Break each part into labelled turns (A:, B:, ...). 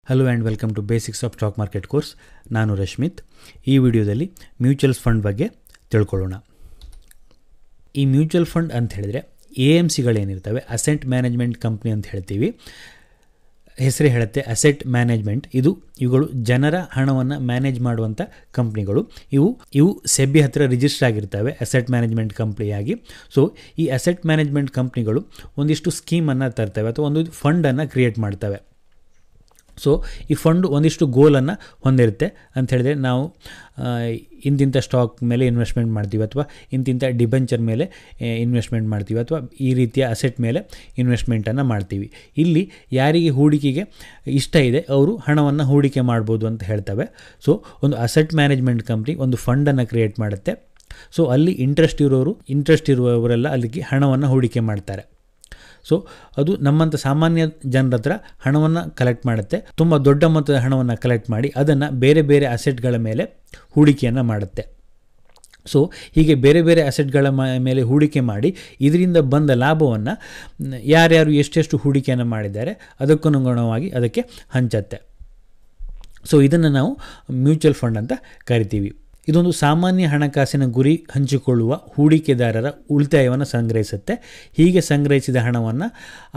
A: Hello and welcome to basics of stock market course. ನಾನು ರಶ್ಮಿತ್. ಈ ವಿಡಿಯೋದಲ್ಲಿ ಮ್ಯೂಚುವಲ್ ಫಂಡ್ ಬಗ್ಗೆ ತಿಳ್ಕೊಳ್ಳೋಣ. ಈ ಮ್ಯೂಚುವಲ್ ಫಂಡ್ ಅಂತ ಹೇಳಿದರೆ AMCಗಳೇನಿರ್ತವೆ, ಅಸೆಟ್ ಮ್ಯಾನೇಜ್ಮೆಂಟ್ ಕಂಪ್ನಿ ಅಂತ ಹೇಳ್ತೀವಿ. ಹೆಸರೇ ಹೇಳುತ್ತೆ ಅಸೆಟ್ ಮ್ಯಾನೇಜ್ಮೆಂಟ್. ಇವುಗಳು ಜನರ ಹಣವನ್ನು ಮ್ಯಾನೇಜ್ ಮಾಡುವಂಥ ಕಂಪ್ನಿಗಳು. ಇವು ಸೆಬಿ ಹತ್ತಿರ ರಿಜಿಸ್ಟರ್ ಆಗಿರ್ತವೆ ಅಸೆಟ್ ಮ್ಯಾನೇಜ್ಮೆಂಟ್ ಕಂಪ್ನಿಯಾಗಿ. ಸೊ ಈ ಅಸೆಟ್ ಮ್ಯಾನೇಜ್ಮೆಂಟ್ ಕಂಪ್ನಿಗಳು ಒಂದಿಷ್ಟು ಸ್ಕೀಮನ್ನು ತರ್ತವೆ ಅಥವಾ ಒಂದು ಫಂಡನ್ನು ಕ್ರಿಯೇಟ್ ಮಾಡ್ತವೆ. ಸೊ ಈ ಫಂಡು ಒಂದಿಷ್ಟು ಗೋಲನ್ನು ಹೊಂದಿರುತ್ತೆ ಅಂತ ಹೇಳಿದ್ರೆ, ನಾವು ಇಂತಿಂಥ ಸ್ಟಾಕ್ ಮೇಲೆ ಇನ್ವೆಸ್ಟ್ಮೆಂಟ್ ಮಾಡ್ತೀವಿ, ಅಥವಾ ಇಂತಿಂಥ ಡಿಬೆಂಚರ್ ಮೇಲೆ ಇನ್ವೆಸ್ಟ್ಮೆಂಟ್ ಮಾಡ್ತೀವಿ, ಅಥವಾ ಈ ರೀತಿಯ ಅಸೆಟ್ ಮೇಲೆ ಇನ್ವೆಸ್ಟ್ಮೆಂಟನ್ನು ಮಾಡ್ತೀವಿ. ಇಲ್ಲಿ ಯಾರಿಗೆ ಹೂಡಿಕೆಗೆ ಇಷ್ಟ ಇದೆ ಅವರು ಹಣವನ್ನು ಹೂಡಿಕೆ ಮಾಡ್ಬೋದು ಅಂತ ಹೇಳ್ತವೆ. ಸೊ ಒಂದು ಅಸೆಟ್ ಮ್ಯಾನೇಜ್ಮೆಂಟ್ ಕಂಪ್ನಿ ಒಂದು ಫಂಡನ್ನು ಕ್ರಿಯೇಟ್ ಮಾಡುತ್ತೆ. ಸೊ ಅಲ್ಲಿ ಇಂಟ್ರೆಸ್ಟ್ ಇರುವವರೆಲ್ಲ ಅಲ್ಲಿಗೆ ಹಣವನ್ನು ಹೂಡಿಕೆ ಮಾಡ್ತಾರೆ. ಸೊ ಅದು ನಮ್ಮಂಥ ಸಾಮಾನ್ಯ ಜನರ ಹತ್ರ ಹಣವನ್ನು ಕಲೆಕ್ಟ್ ಮಾಡುತ್ತೆ. ತುಂಬ ದೊಡ್ಡ ಮೊತ್ತದ ಹಣವನ್ನು ಕಲೆಕ್ಟ್ ಮಾಡಿ ಅದನ್ನು ಬೇರೆ ಬೇರೆ ಅಸೆಟ್ಗಳ ಮೇಲೆ ಹೂಡಿಕೆಯನ್ನು ಮಾಡುತ್ತೆ. ಸೊ ಹೀಗೆ ಬೇರೆ ಬೇರೆ ಅಸೆಟ್ಗಳ ಮೇಲೆ ಹೂಡಿಕೆ ಮಾಡಿ ಇದರಿಂದ ಬಂದ ಲಾಭವನ್ನು ಯಾರ್ಯಾರು ಎಷ್ಟೆಷ್ಟು ಹೂಡಿಕೆಯನ್ನು ಮಾಡಿದ್ದಾರೆ ಅದಕ್ಕನುಗುಣವಾಗಿ ಅದಕ್ಕೆ ಹಂಚತ್ತೆ. ಸೊ ಇದನ್ನು ನಾವು ಮ್ಯೂಚುವಲ್ ಫಂಡ್ ಅಂತ ಕರಿತೀವಿ. ಇದೊಂದು ಸಾಮಾನ್ಯ ಹಣಕಾಸಿನ ಗುರಿ ಹಂಚಿಕೊಳ್ಳುವ ಹೂಡಿಕೆದಾರರ ಉಳಿತಾಯವನ್ನು ಸಂಗ್ರಹಿಸುತ್ತೆ. ಹೀಗೆ ಸಂಗ್ರಹಿಸಿದ ಹಣವನ್ನು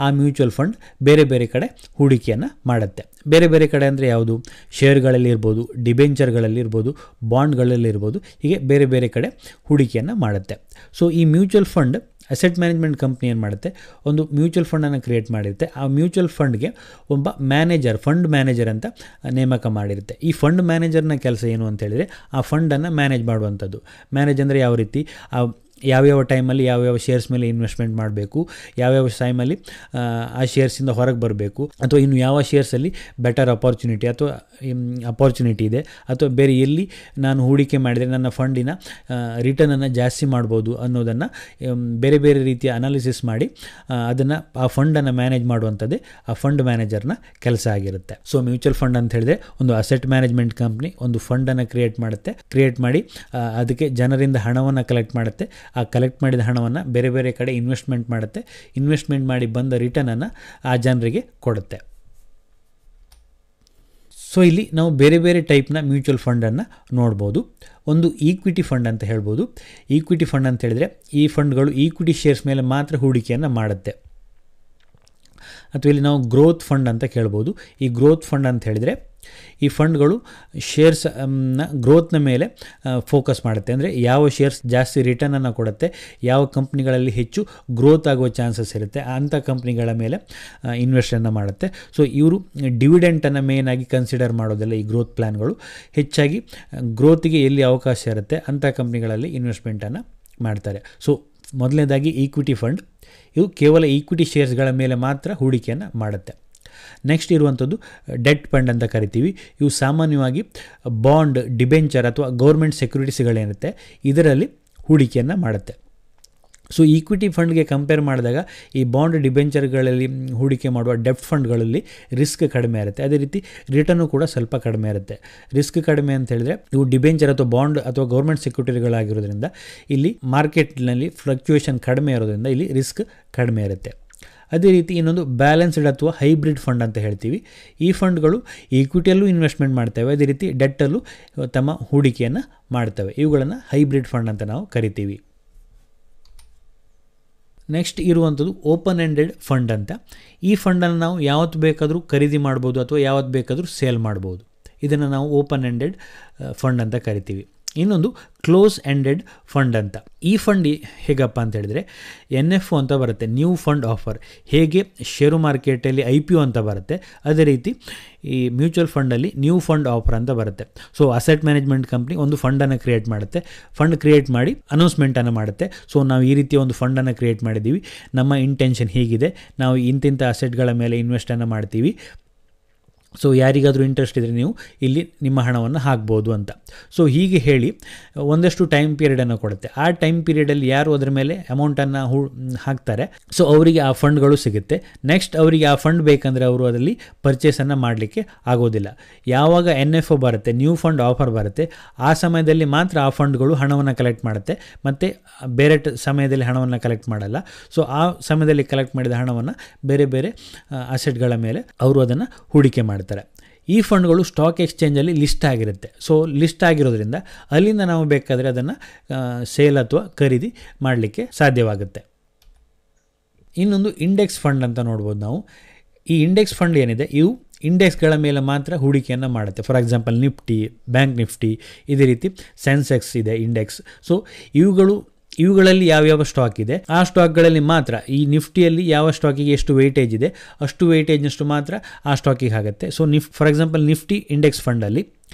A: ಆ ಮ್ಯೂಚುವಲ್ ಫಂಡ್ ಬೇರೆ ಬೇರೆ ಕಡೆ ಹೂಡಿಕೆಯನ್ನು ಮಾಡುತ್ತೆ. ಬೇರೆ ಬೇರೆ ಕಡೆ ಅಂದರೆ ಯಾವುದು? ಶೇರ್ಗಳಲ್ಲಿ ಇರ್ಬೋದು, ಡಿಬೆಂಚರ್ಗಳಲ್ಲಿ ಇರ್ಬೋದು, ಬಾಂಡ್ಗಳಲ್ಲಿ ಇರ್ಬೋದು. ಹೀಗೆ ಬೇರೆ ಬೇರೆ ಕಡೆ ಹೂಡಿಕೆಯನ್ನು ಮಾಡುತ್ತೆ. ಸೊ ಈ mutual fund asset management company ಏನು ಮಾಡುತ್ತೆ, ಒಂದು ಮ್ಯೂಚುವಲ್ ಫಂಡನ್ನು ಕ್ರಿಯೇಟ್ ಮಾಡಿರುತ್ತೆ. ಆ ಮ್ಯೂಚುವಲ್ ಫಂಡ್ಗೆ ಒಬ್ಬ ಫಂಡ್ ಮ್ಯಾನೇಜರ್ ಅಂತ ನೇಮಕ ಮಾಡಿರುತ್ತೆ. ಈ ಫಂಡ್ ಮ್ಯಾನೇಜರ್ನ ಕೆಲಸ ಏನು ಅಂತ ಹೇಳಿದರೆ ಆ ಫಂಡನ್ನು ಮ್ಯಾನೇಜ್ ಮಾಡುವಂಥದ್ದು. ಮ್ಯಾನೇಜ್ ಅಂದರೆ ಯಾವ ರೀತಿ, ಯಾವ್ಯಾವ ಟೈಮಲ್ಲಿ ಯಾವ್ಯಾವ ಶೇರ್ಸ್ ಮೇಲೆ ಇನ್ವೆಸ್ಟ್ಮೆಂಟ್ ಮಾಡಬೇಕು, ಯಾವ್ಯಾವ ಟೈಮಲ್ಲಿ ಆ ಶೇರ್ಸಿಂದ ಹೊರಗೆ ಬರಬೇಕು, ಅಥವಾ ಇನ್ನು ಯಾವ ಶೇರ್ಸಲ್ಲಿ ಬೆಟರ್ ಅಪಾರ್ಚುನಿಟಿ ಇದೆ, ಅಥವಾ ಬೇರೆ ಎಲ್ಲಿ ನಾನು ಹೂಡಿಕೆ ಮಾಡಿದರೆ ನನ್ನ ಫಂಡಿನ ರಿಟರ್ನನ್ನು ಜಾಸ್ತಿ ಮಾಡ್ಬೋದು ಅನ್ನೋದನ್ನು ಬೇರೆ ಬೇರೆ ರೀತಿಯ ಅನಾಲಿಸಿಸ್ ಮಾಡಿ ಅದನ್ನು ಆ ಫಂಡನ್ನು ಮ್ಯಾನೇಜ್ ಮಾಡುವಂಥದ್ದೇ ಆ ಫಂಡ್ ಮ್ಯಾನೇಜರ್ನ ಕೆಲಸ ಆಗಿರುತ್ತೆ. ಸೊ ಮ್ಯೂಚುವಲ್ ಫಂಡ್ ಅಂತ ಹೇಳಿದ್ರೆ ಒಂದು ಅಸೆಟ್ ಮ್ಯಾನೇಜ್ಮೆಂಟ್ ಕಂಪ್ನಿ ಒಂದು ಫಂಡನ್ನು ಕ್ರಿಯೇಟ್ ಮಾಡಿ ಅದಕ್ಕೆ ಜನರಿಂದ ಹಣವನ್ನು ಕಲೆಕ್ಟ್ ಮಾಡುತ್ತೆ. ಆ ಕಲೆಕ್ಟ್ ಮಾಡಿದ ಹಣವನ್ನು ಬೇರೆ ಬೇರೆ ಕಡೆ ಇನ್ವೆಸ್ಟ್ಮೆಂಟ್ ಮಾಡುತ್ತೆ. ಇನ್ವೆಸ್ಟ್ಮೆಂಟ್ ಮಾಡಿ ಬಂದ ರಿಟರ್ನನ್ನು ಆ ಜನರಿಗೆ ಕೊಡುತ್ತೆ. ಸೊ ಇಲ್ಲಿ ನಾವು ಬೇರೆ ಬೇರೆ ಟೈಪ್ನ ಮ್ಯೂಚುವಲ್ ಫಂಡನ್ನು ನೋಡ್ಬೋದು. ಒಂದು ಈಕ್ವಿಟಿ ಫಂಡ್ ಅಂತ ಹೇಳ್ಬೋದು. ಈಕ್ವಿಟಿ ಫಂಡ್ ಅಂತ ಹೇಳಿದರೆ ಈ ಫಂಡ್ಗಳು ಈಕ್ವಿಟಿ ಶೇರ್ಸ್ ಮೇಲೆ ಮಾತ್ರ ಹೂಡಿಕೆಯನ್ನು ಮಾಡುತ್ತೆ. ಅಥವಾ ಇಲ್ಲಿ ನಾವು ಗ್ರೋತ್ ಫಂಡ್ ಅಂತ ಕೇಳ್ಬೋದು. ಈ ಗ್ರೋತ್ ಫಂಡ್ ಅಂತ ಹೇಳಿದರೆ ಈ ಫಂಡ್ಗಳು ಶೇರ್ಸ್ನ ಗ್ರೋತ್ನ ಮೇಲೆ ಫೋಕಸ್ ಮಾಡುತ್ತೆ. ಅಂದರೆ ಯಾವ ಶೇರ್ಸ್ ಜಾಸ್ತಿ ರಿಟರ್ನನ್ನು ಕೊಡುತ್ತೆ, ಯಾವ ಕಂಪ್ನಿಗಳಲ್ಲಿ ಹೆಚ್ಚು ಗ್ರೋತ್ ಆಗುವ ಚಾನ್ಸಸ್ ಇರುತ್ತೆ ಅಂಥ ಕಂಪ್ನಿಗಳ ಮೇಲೆ ಇನ್ವೆಸ್ಟನ್ನು ಮಾಡುತ್ತೆ. ಸೊ ಇವರು ಡಿವಿಡೆಂಟನ್ನು ಮೇಯ್ನಾಗಿ ಕನ್ಸಿಡರ್ ಮಾಡೋದಿಲ್ಲ. ಈ ಗ್ರೋತ್ ಪ್ಲ್ಯಾನ್ಗಳು ಹೆಚ್ಚಾಗಿ ಗ್ರೋತಿಗೆ ಎಲ್ಲಿ ಅವಕಾಶ ಇರುತ್ತೆ ಅಂಥ ಕಂಪ್ನಿಗಳಲ್ಲಿ ಇನ್ವೆಸ್ಟ್ಮೆಂಟನ್ನು ಮಾಡ್ತಾರೆ. ಸೊ ಮೊದಲನೇದಾಗಿ ಈಕ್ವಿಟಿ ಫಂಡ್, ಇವು ಕೇವಲ ಈಕ್ವಿಟಿ ಶೇರ್ಸ್ಗಳ ಮೇಲೆ ಮಾತ್ರ ಹೂಡಿಕೆಯನ್ನು ಮಾಡುತ್ತೆ. ನೆಕ್ಸ್ಟ್ ಇರುವಂಥದ್ದು ಡೆಟ್ ಫಂಡ್ ಅಂತ ಕರಿತೀವಿ. ಇವು ಸಾಮಾನ್ಯವಾಗಿ ಬಾಂಡ್, ಡಿಬೆಂಚರ್ ಅಥವಾ ಗೌರ್ಮೆಂಟ್ ಸೆಕ್ಯೂರಿಟೀಸ್ಗಳೇನಿರುತ್ತೆ ಇದರಲ್ಲಿ ಹೂಡಿಕೆಯನ್ನು ಮಾಡುತ್ತೆ. ಸೊ ಈಕ್ವಿಟಿ ಫಂಡ್ಗೆ ಕಂಪೇರ್ ಮಾಡಿದಾಗ ಈ ಬಾಂಡ್, ಡಿಬೆಂಚರ್ಗಳಲ್ಲಿ ಹೂಡಿಕೆ ಮಾಡುವ ಡೆಟ್ ಫಂಡ್ಗಳಲ್ಲಿ ರಿಸ್ಕ್ ಕಡಿಮೆ ಇರುತ್ತೆ. ಅದೇ ರೀತಿ ರಿಟರ್ನು ಕೂಡ ಸ್ವಲ್ಪ ಕಡಿಮೆ ಇರುತ್ತೆ. ರಿಸ್ಕ್ ಕಡಿಮೆ ಅಂತ ಹೇಳಿದ್ರೆ ಇವು ಡಿಬೆಂಚರ್ ಅಥವಾ ಬಾಂಡ್ ಅಥವಾ ಗೌರ್ಮೆಂಟ್ ಸೆಕ್ಯೂರಿಟಿಗಳಾಗಿರೋದ್ರಿಂದ ಇಲ್ಲಿ ಮಾರ್ಕೆಟ್ನಲ್ಲಿ ಫ್ಲಕ್ಚುಯೇಷನ್ ಕಡಿಮೆ ಇರೋದ್ರಿಂದ ಇಲ್ಲಿ ರಿಸ್ಕ್ ಕಡಿಮೆ ಇರುತ್ತೆ. ಅದೇ ರೀತಿ ಇನ್ನೊಂದು ಬ್ಯಾಲೆನ್ಸ್ಡ್ ಅಥವಾ ಹೈಬ್ರಿಡ್ ಫಂಡ್ ಅಂತ ಹೇಳ್ತೀವಿ. ಈ ಫಂಡ್ಗಳು ಈಕ್ವಿಟಿಯಲ್ಲೂ ಇನ್ವೆಸ್ಟ್ಮೆಂಟ್ ಮಾಡ್ತವೆ, ಅದೇ ರೀತಿ ಡೆಟ್ಟಲ್ಲೂ ತಮ್ಮ ಹೂಡಿಕೆಯನ್ನು ಮಾಡ್ತವೆ. ಇವುಗಳನ್ನು ಹೈಬ್ರಿಡ್ ಫಂಡ್ ಅಂತ ನಾವು ಕರಿತೀವಿ. ನೆಕ್ಸ್ಟ್ ಇರುವಂಥದ್ದು ಓಪನ್ ಎಂಡೆಡ್ ಫಂಡ್ ಅಂತ. ಈ ಫಂಡನ್ನು ನಾವು ಯಾವತ್ತು ಬೇಕಾದರೂ ಖರೀದಿ ಮಾಡ್ಬೋದು ಅಥವಾ ಯಾವತ್ತು ಬೇಕಾದರೂ ಸೇಲ್ ಮಾಡ್ಬೋದು. ಇದನ್ನು ನಾವು ಓಪನ್ ಎಂಡೆಡ್ ಫಂಡ್ ಅಂತ ಕರಿತೀವಿ. ಇನ್ನೊಂದು ಕ್ಲೋಸ್ ಎಂಡೆಡ್ ಫಂಡ್ ಅಂತ. ಈ ಫಂಡ್ ಹೇಗಪ್ಪ ಅಂತ ಹೇಳಿದರೆ NFO ಅಂತ ಬರುತ್ತೆ, ನ್ಯೂ ಫಂಡ್ ಆಫರ್. ಹೇಗೆ ಷೇರು ಮಾರ್ಕೆಟಲ್ಲಿ IPO ಅಂತ ಬರುತ್ತೆ, ಅದೇ ರೀತಿ ಈ ಮ್ಯೂಚುವಲ್ ಫಂಡಲ್ಲಿ ನ್ಯೂ ಫಂಡ್ ಆಫರ್ ಅಂತ ಬರುತ್ತೆ. ಸೊ ಅಸೆಟ್ ಮ್ಯಾನೇಜ್ಮೆಂಟ್ ಕಂಪ್ನಿ ಒಂದು ಫಂಡನ್ನು ಕ್ರಿಯೇಟ್ ಮಾಡುತ್ತೆ. ಫಂಡ್ ಕ್ರಿಯೇಟ್ ಮಾಡಿ ಅನೌನ್ಸ್ಮೆಂಟನ್ನು ಮಾಡುತ್ತೆ. ಸೊ ನಾವು ಈ ರೀತಿಯ ಒಂದು ಫಂಡನ್ನು ಕ್ರಿಯೇಟ್ ಮಾಡಿದ್ದೀವಿ, ನಮ್ಮ ಇಂಟೆನ್ಷನ್ ಹೀಗಿದೆ, ನಾವು ಇಂತಿಂಥ ಅಸೆಟ್ಗಳ ಮೇಲೆ ಇನ್ವೆಸ್ಟನ್ನು ಮಾಡ್ತೀವಿ. ಸೊ ಯಾರಿಗಾದರೂ ಇಂಟ್ರೆಸ್ಟ್ ಇದ್ದರೆ ನೀವು ಇಲ್ಲಿ ನಿಮ್ಮ ಹಣವನ್ನು ಹಾಕ್ಬೋದು ಅಂತ. ಸೊ ಹೀಗೆ ಹೇಳಿ ಒಂದಷ್ಟು ಟೈಮ್ ಪೀರಿಯಡನ್ನು ಕೊಡುತ್ತೆ. ಆ ಟೈಮ್ ಪೀರಿಯಡಲ್ಲಿ ಯಾರು ಅದರ ಮೇಲೆ ಅಮೌಂಟನ್ನು ಹಾಕ್ತಾರೆ, ಸೊ ಅವರಿಗೆ ಆ ಫಂಡ್ಗಳು ಸಿಗುತ್ತೆ. ನೆಕ್ಸ್ಟ್ ಅವರಿಗೆ ಆ ಫಂಡ್ ಬೇಕಂದರೆ ಅವರು ಅದರಲ್ಲಿ ಪರ್ಚೇಸನ್ನು ಮಾಡಲಿಕ್ಕೆ ಆಗೋದಿಲ್ಲ. ಯಾವಾಗ NFO ಬರುತ್ತೆ, ನ್ಯೂ ಫಂಡ್ ಆಫರ್ ಬರುತ್ತೆ, ಆ ಸಮಯದಲ್ಲಿ ಮಾತ್ರ ಆ ಫಂಡ್ಗಳು ಹಣವನ್ನು ಕಲೆಕ್ಟ್ ಮಾಡುತ್ತೆ, ಮತ್ತು ಬೇರೆ ಸಮಯದಲ್ಲಿ ಹಣವನ್ನು ಕಲೆಕ್ಟ್ ಮಾಡಲ್ಲ. ಸೊ ಆ ಸಮಯದಲ್ಲಿ ಕಲೆಕ್ಟ್ ಮಾಡಿದ ಹಣವನ್ನು ಬೇರೆ ಬೇರೆ ಅಸೆಟ್ಗಳ ಮೇಲೆ ಅವರು ಅದನ್ನು ಹೂಡಿಕೆ ಮಾಡ್ತಾರೆ. ಈ ಫಂಡ್ಗಳು ಸ್ಟಾಕ್ ಎಕ್ಸ್ಚೇಂಜಲ್ಲಿ ಲಿಸ್ಟ್ ಆಗಿರುತ್ತೆ. ಸೊ ಲಿಸ್ಟ್ ಆಗಿರೋದ್ರಿಂದ ಅಲ್ಲಿಂದ ನಾವು ಬೇಕಾದರೆ ಅದನ್ನು ಸೇಲ್ ಅಥವಾ ಖರೀದಿ ಮಾಡಲಿಕ್ಕೆ ಸಾಧ್ಯವಾಗುತ್ತೆ. ಇನ್ನೊಂದು ಇಂಡೆಕ್ಸ್ ಫಂಡ್ ಅಂತ ನೋಡ್ಬೋದು ನಾವು. ಈ ಇಂಡೆಕ್ಸ್ ಫಂಡ್ ಏನಿದೆ ಇವು ಇಂಡೆಕ್ಸ್ಗಳ ಮೇಲೆ ಮಾತ್ರ ಹೂಡಿಕೆಯನ್ನು ಮಾಡುತ್ತೆ. For example Nifty, bank Nifty, ಇದೇ ರೀತಿ ಸೆನ್ಸೆಕ್ಸ್ ಇದೆ ಇಂಡೆಕ್ಸ್. ಸೊ ಇವುಗಳಲ್ಲಿ ಯಾವ್ಯಾವ ಸ್ಟಾಕ್ ಇದೆ ಆ ಸ್ಟಾಕ್ಗಳಲ್ಲಿ ಮಾತ್ರ, ಈ ನಿಫ್ಟಿಯಲ್ಲಿ ಯಾವ ಸ್ಟಾಕಿಗೆ ಎಷ್ಟು ವೆಯ್ಟೇಜ್ ಇದೆ ಅಷ್ಟು ವೆಯ್ಟೇಜ್ನಷ್ಟು ಮಾತ್ರ ಆ ಸ್ಟಾಕಿಗೆ ಆಗುತ್ತೆ. So for example Nifty index ಫಂಡಲ್ಲಿ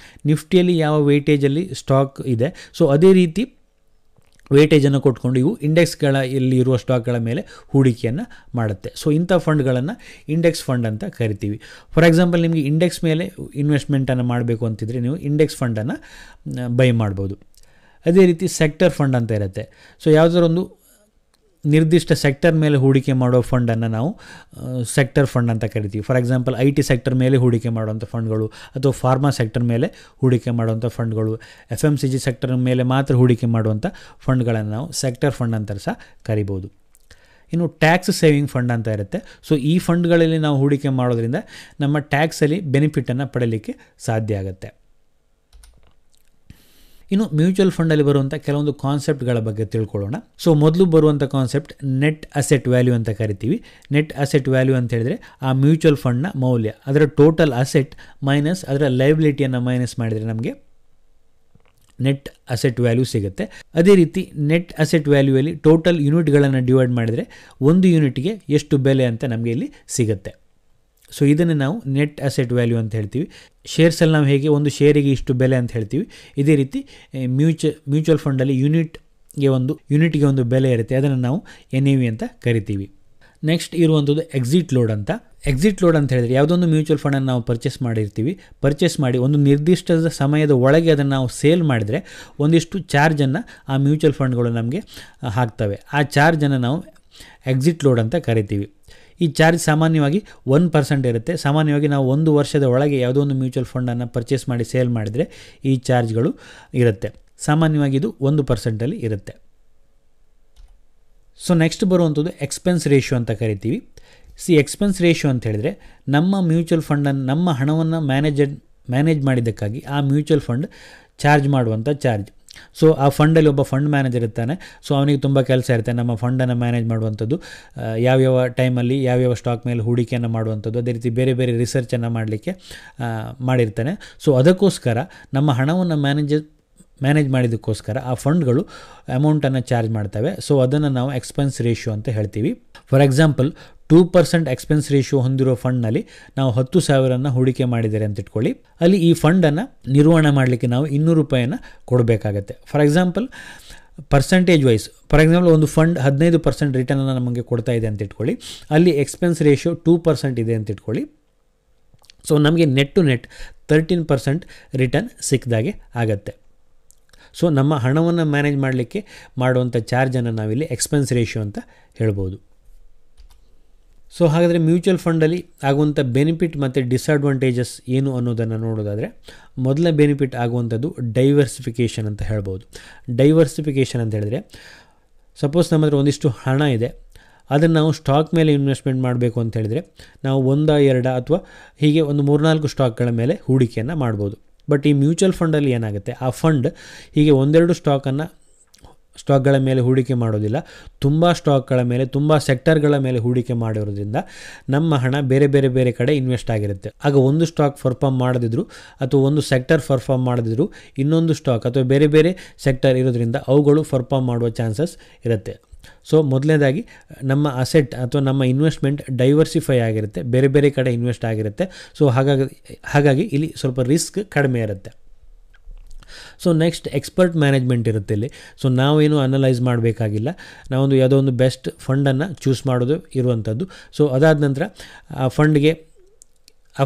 A: ನಿಫ್ಟಿಯಲ್ಲಿ ಯಾವ ವೆಯ್ಟೇಜಲ್ಲಿ ಸ್ಟಾಕ್ ಇದೆ ಸೊ ಅದೇ ರೀತಿ ವೇಟೇಜನ್ನು ಕೊಟ್ಕೊಂಡು ಇವು ಇಂಡೆಕ್ಸ್ಗಳಲ್ಲಿ ಇರುವ ಸ್ಟಾಕ್ಗಳ ಮೇಲೆ ಹೂಡಿಕೆಯನ್ನು ಮಾಡುತ್ತೆ. ಸೊ ಇಂಥ ಫಂಡ್ಗಳನ್ನು ಇಂಡೆಕ್ಸ್ ಫಂಡ್ ಅಂತ ಕರಿತೀವಿ. ಫಾರ್ ಎಕ್ಸಾಂಪಲ್ ನಿಮಗೆ ಇಂಡೆಕ್ಸ್ ಮೇಲೆ ಇನ್ವೆಸ್ಟ್ಮೆಂಟನ್ನು ಮಾಡಬೇಕು ಅಂತಿದ್ರೆ ನೀವು ಇಂಡೆಕ್ಸ್ ಫಂಡನ್ನು ಬೈ ಮಾಡ್ಬೋದು. ಅದೇ ರೀತಿ ಸೆಕ್ಟರ್ ಫಂಡ್ ಅಂತ ಇರುತ್ತೆ. ಸೊ ಯಾವುದಾದ್ರೊಂದು ನಿರ್ದಿಷ್ಟ ಸೆಕ್ಟರ್ ಮೇಲೆ ಹೂಡಿಕೆ ಮಾಡೋ ಫಂಡನ್ನು ನಾವು ಸೆಕ್ಟರ್ ಫಂಡ್ ಅಂತ ಕರಿತೀವಿ. ಫಾರ್ ಎಕ್ಸಾಂಪಲ್ IT ಸೆಕ್ಟರ್ ಮೇಲೆ ಹೂಡಿಕೆ ಮಾಡುವಂಥ ಫಂಡ್ಗಳು, ಅಥವಾ ಫಾರ್ಮಾ ಸೆಕ್ಟರ್ ಮೇಲೆ ಹೂಡಿಕೆ ಮಾಡುವಂಥ ಫಂಡ್ಗಳು, FMCG ಸೆಕ್ಟರ್ ಮೇಲೆ ಮಾತ್ರ ಹೂಡಿಕೆ ಮಾಡುವಂಥ ಫಂಡ್ಗಳನ್ನು ನಾವು ಸೆಕ್ಟರ್ ಫಂಡ್ ಅಂತ ಸಹ ಕರಿಬೋದು. ಇನ್ನು ಟ್ಯಾಕ್ಸ್ ಸೇವಿಂಗ್ ಫಂಡ್ ಅಂತ ಇರುತ್ತೆ. ಸೊ ಈ ಫಂಡ್ಗಳಲ್ಲಿ ನಾವು ಹೂಡಿಕೆ ಮಾಡೋದ್ರಿಂದ ನಮ್ಮ ಟ್ಯಾಕ್ಸಲ್ಲಿ ಬೆನಿಫಿಟನ್ನು ಪಡೀಲಿಕ್ಕೆ ಸಾಧ್ಯ ಆಗುತ್ತೆ. ಇನ್ನು ಮ್ಯೂಚುವಲ್ ಫಂಡಲ್ಲಿ ಬರುವಂಥ ಕೆಲವೊಂದು ಕಾನ್ಸೆಪ್ಟ್ಗಳ ಬಗ್ಗೆ ತಿಳ್ಕೊಳ್ಳೋಣ. ಸೊ ಮೊದಲು ಬರುವಂಥ ಕಾನ್ಸೆಪ್ಟ್ ನೆಟ್ ಅಸೆಟ್ ವ್ಯಾಲ್ಯೂ ಅಂತ ಕರಿತೀವಿ. ನೆಟ್ ಅಸೆಟ್ ವ್ಯಾಲ್ಯೂ ಅಂತ ಹೇಳಿದರೆ ಆ ಮ್ಯೂಚುವಲ್ ಫಂಡ್ನ ಮೌಲ್ಯ, ಅದರ ಟೋಟಲ್ ಅಸೆಟ್ ಮೈನಸ್ ಅದರ ಲೈಬಿಲಿಟಿಯನ್ನು ಮೈನಸ್ ಮಾಡಿದರೆ ನಮಗೆ ನೆಟ್ ಅಸೆಟ್ ವ್ಯಾಲ್ಯೂ ಸಿಗುತ್ತೆ. ಅದೇ ರೀತಿ ನೆಟ್ ಅಸೆಟ್ ವ್ಯಾಲ್ಯೂಯಲ್ಲಿ ಟೋಟಲ್ ಯೂನಿಟ್ಗಳನ್ನು ಡಿವೈಡ್ ಮಾಡಿದರೆ ಒಂದು ಯೂನಿಟ್ಗೆ ಎಷ್ಟು ಬೆಲೆ ಅಂತ ನಮಗೆ ಇಲ್ಲಿ ಸಿಗುತ್ತೆ. ಸೊ ಇದನ್ನು ನಾವು ನೆಟ್ ಅಸೆಟ್ ವ್ಯಾಲ್ಯೂ ಅಂತ ಹೇಳ್ತೀವಿ. ಶೇರ್ಸಲ್ಲಿ ನಾವು ಹೇಗೆ ಒಂದು ಶೇರಿಗೆ ಇಷ್ಟು ಬೆಲೆ ಅಂತ ಹೇಳ್ತೀವಿ, ಇದೇ ರೀತಿ ಮ್ಯೂಚುವಲ್ ಫಂಡಲ್ಲಿ ಯೂನಿಟ್ಗೆ ಒಂದು ಬೆಲೆ ಇರುತ್ತೆ, ಅದನ್ನು ನಾವು NAV ಅಂತ ಕರಿತೀವಿ. ನೆಕ್ಸ್ಟ್ ಇರುವಂಥದ್ದು ಎಕ್ಸಿಟ್ ಲೋಡ್ ಅಂತ. ಎಕ್ಸಿಟ್ ಲೋಡ್ ಅಂತ ಹೇಳಿದರೆ ಯಾವುದೊಂದು ಮ್ಯೂಚುವಲ್ ಫಂಡನ್ನು ನಾವು ಪರ್ಚೇಸ್ ಮಾಡಿ ಒಂದು ನಿರ್ದಿಷ್ಟ ಸಮಯದ ಒಳಗೆ ಅದನ್ನು ನಾವು ಸೇಲ್ ಮಾಡಿದರೆ ಒಂದಿಷ್ಟು ಚಾರ್ಜನ್ನು ಆ ಮ್ಯೂಚುವಲ್ ಫಂಡ್ಗಳು ನಮಗೆ ಹಾಕ್ತವೆ. ಆ ಚಾರ್ಜನ್ನು ನಾವು ಎಕ್ಸಿಟ್ ಲೋಡ್ ಅಂತ ಕರಿತೀವಿ. ಈ ಚಾರ್ಜ್ ಸಾಮಾನ್ಯವಾಗಿ 1% ಇರುತ್ತೆ. ಸಾಮಾನ್ಯವಾಗಿ ನಾವು 1 ವರ್ಷದ ಒಳಗೆ ಯಾವುದೋ ಒಂದು ಮ್ಯೂಚುವಲ್ ಫಂಡನ್ನು ಪರ್ಚೇಸ್ ಮಾಡಿ ಸೇಲ್ ಮಾಡಿದರೆ ಈ ಚಾರ್ಜ್ಗಳು ಇರುತ್ತೆ. ಸಾಮಾನ್ಯವಾಗಿ ಇದು 1% ಇರುತ್ತೆ. ಸೊ ನೆಕ್ಸ್ಟ್ ಬರುವಂಥದ್ದು ಎಕ್ಸ್ಪೆನ್ಸ್ ರೇಷಿಯೋ ಅಂತ ಕರಿತೀವಿ. ಎಕ್ಸ್ಪೆನ್ಸ್ ರೇಷಿಯೋ ಅಂತ ಹೇಳಿದರೆ ನಮ್ಮ ಮ್ಯೂಚುವಲ್ ಫಂಡನ್ನು, ನಮ್ಮ ಹಣವನ್ನು ಮ್ಯಾನೇಜ್ ಮಾಡಿದ್ದಕ್ಕಾಗಿ ಆ ಮ್ಯೂಚುವಲ್ ಫಂಡ್ ಚಾರ್ಜ್ ಮಾಡುವಂಥ ಚಾರ್ಜ್. ಸೊ ಆ ಫಂಡಲ್ಲಿ ಒಬ್ಬ ಫಂಡ್ ಮ್ಯಾನೇಜರ್ ಇರ್ತಾನೆ. ಸೊ ಅವನಿಗೆ ತುಂಬ ಕೆಲಸ ಇರುತ್ತೆ ನಮ್ಮ ಫಂಡನ್ನು ಮ್ಯಾನೇಜ್ ಮಾಡುವಂಥದ್ದು, ಯಾವ್ಯಾವ ಟೈಮಲ್ಲಿ ಯಾವ್ಯಾವ ಸ್ಟಾಕ್ ಮೇಲೆ ಹೂಡಿಕೆಯನ್ನು ಮಾಡುವಂಥದ್ದು, ಅದೇ ರೀತಿ ಬೇರೆ ಬೇರೆ ರಿಸರ್ಚನ್ನು ಮಾಡಲಿಕ್ಕೆ ಮಾಡಿರ್ತಾನೆ. ಸೊ ಅದಕ್ಕೋಸ್ಕರ ನಮ್ಮ ಹಣವನ್ನು ಮ್ಯಾನೇಜ್ ಮಾಡಿದ್ದಕ್ಕೋಸ್ಕರ ಆ ಫಂಡ್ಗಳು ಅಮೌಂಟನ್ನು ಚಾರ್ಜ್ ಮಾಡ್ತವೆ. ಸೊ ಅದನ್ನು ನಾವು ಎಕ್ಸ್ಪೆನ್ಸ್ ರೇಷಿಯೋ ಅಂತ ಹೇಳ್ತೀವಿ. ಫಾರ್ ಎಕ್ಸಾಂಪಲ್ 2% ಎಕ್ಸ್ಪೆನ್ಸ್ ರೇಷಿಯೋ ಹೊಂದಿರೋ ಫಂಡ್ನಲ್ಲಿ ನಾವು 10,000 ಹೂಡಿಕೆ ಮಾಡಿದ್ದಾರೆ ಅಂತ ಇಟ್ಕೊಳ್ಳಿ. ಅಲ್ಲಿ ಈ ಫಂಡನ್ನು ನಿರ್ವಹಣೆ ಮಾಡಲಿಕ್ಕೆ ನಾವು 200 ರೂಪಾಯಿಯನ್ನು ಕೊಡಬೇಕಾಗತ್ತೆ. For example percentage wise, for example ಒಂದು ಫಂಡ್ 15% ರಿಟರ್ನನ್ನು ನಮಗೆ ಕೊಡ್ತಾ ಇದೆ ಅಂತ ಇಟ್ಕೊಳ್ಳಿ. ಅಲ್ಲಿ ಎಕ್ಸ್ಪೆನ್ಸ್ ರೇಷಿಯೋ 2% ಇದೆ ಅಂತ ಇಟ್ಕೊಳ್ಳಿ. ಸೊ ನಮಗೆ ನೆಟ್ ಟು ನೆಟ್ 13% ರಿಟರ್ನ್ ಸಿಕ್ಕಿದಾಗೆ ಆಗುತ್ತೆ. ಸೊ ನಮ್ಮ ಹಣವನ್ನು ಮ್ಯಾನೇಜ್ ಮಾಡಲಿಕ್ಕೆ ಮಾಡುವಂಥ ಚಾರ್ಜನ್ನು ನಾವಿಲ್ಲಿ ಎಕ್ಸ್ಪೆನ್ಸ್ ರೇಷಿಯೋ ಅಂತ ಹೇಳ್ಬೋದು. ಸೊ ಹಾಗಾದರೆ ಮ್ಯೂಚುವಲ್ ಫಂಡಲ್ಲಿ ಆಗುವಂಥ ಬೆನಿಫಿಟ್ ಮತ್ತು ಡಿಸ್ಅಡ್ವಾಂಟೇಜಸ್ ಏನು ಅನ್ನೋದನ್ನು ನೋಡೋದಾದರೆ, ಮೊದಲ ಬೆನಿಫಿಟ್ ಆಗುವಂಥದ್ದು ಡೈವರ್ಸಿಫಿಕೇಷನ್ ಅಂತ ಹೇಳ್ಬೋದು. ಡೈವರ್ಸಿಫಿಕೇಷನ್ ಅಂತ ಹೇಳಿದ್ರೆ, ಸಪೋಸ್ ನಮ್ಮ ಹತ್ರ ಒಂದಿಷ್ಟು ಹಣ ಇದೆ, ಅದನ್ನು ನಾವು ಸ್ಟಾಕ್ ಮೇಲೆ ಇನ್ವೆಸ್ಟ್ಮೆಂಟ್ ಮಾಡಬೇಕು ಅಂತ ಹೇಳಿದರೆ ನಾವು 1, 2 ಅಥವಾ ಹೀಗೆ ಒಂದು 3-4 ಸ್ಟಾಕ್ಗಳ ಮೇಲೆ ಹೂಡಿಕೆಯನ್ನು ಮಾಡ್ಬೋದು. ಬಟ್ ಈ ಮ್ಯೂಚುವಲ್ ಫಂಡಲ್ಲಿ ಏನಾಗುತ್ತೆ, ಆ ಫಂಡ್ ಹೀಗೆ 1-2 ಸ್ಟಾಕ್ಗಳ ಮೇಲೆ ಹೂಡಿಕೆ ಮಾಡೋದಿಲ್ಲ, ತುಂಬ ಸ್ಟಾಕ್ಗಳ ಮೇಲೆ, ತುಂಬ ಸೆಕ್ಟರ್ಗಳ ಮೇಲೆ ಹೂಡಿಕೆ ಮಾಡಿರೋದ್ರಿಂದ ನಮ್ಮ ಹಣ ಬೇರೆ ಬೇರೆ ಬೇರೆ ಕಡೆ ಇನ್ವೆಸ್ಟ್ ಆಗಿರುತ್ತೆ. ಆಗ ಒಂದು ಸ್ಟಾಕ್ ಪರ್ಫಾರ್ಮ್ ಮಾಡದಿದ್ರು ಅಥವಾ ಒಂದು ಸೆಕ್ಟರ್ ಪರ್ಫಾರ್ಮ್ ಮಾಡದಿದ್ರು ಇನ್ನೊಂದು ಸ್ಟಾಕ್ ಅಥವಾ ಬೇರೆ ಬೇರೆ ಸೆಕ್ಟರ್ ಇರೋದ್ರಿಂದ ಅವುಗಳು ಪರ್ಫಾರ್ಮ್ ಮಾಡುವ ಚಾನ್ಸಸ್ ಇರುತ್ತೆ. ಸೊ ಮೊದಲನೇದಾಗಿ ನಮ್ಮ ಅಸೆಟ್ ಅಥವಾ ನಮ್ಮ ಇನ್ವೆಸ್ಟ್ಮೆಂಟ್ ಡೈವರ್ಸಿಫೈ ಆಗಿರುತ್ತೆ, ಬೇರೆ ಬೇರೆ ಕಡೆ ಇನ್ವೆಸ್ಟ್ ಆಗಿರುತ್ತೆ. ಸೊ ಹಾಗಾಗಿ ಇಲ್ಲಿ ಸ್ವಲ್ಪ ರಿಸ್ಕ್ ಕಡಿಮೆ ಇರುತ್ತೆ. ಸೊ ನೆಕ್ಸ್ಟ್ ಎಕ್ಸ್ಪರ್ಟ್ ಮ್ಯಾನೇಜ್ಮೆಂಟ್ ಇರುತ್ತೆ ಇಲ್ಲಿ. ಸೊ ನಾವೇನು ಅನಲೈಸ್ ಮಾಡಬೇಕಾಗಿಲ್ಲ, ನಾವೊಂದು ಯಾವುದೋ ಒಂದು ಬೆಸ್ಟ್ ಫಂಡನ್ನು ಚೂಸ್ ಮಾಡೋದು ಇರುವಂಥದ್ದು. ಸೊ ಅದಾದ ನಂತರ ಆ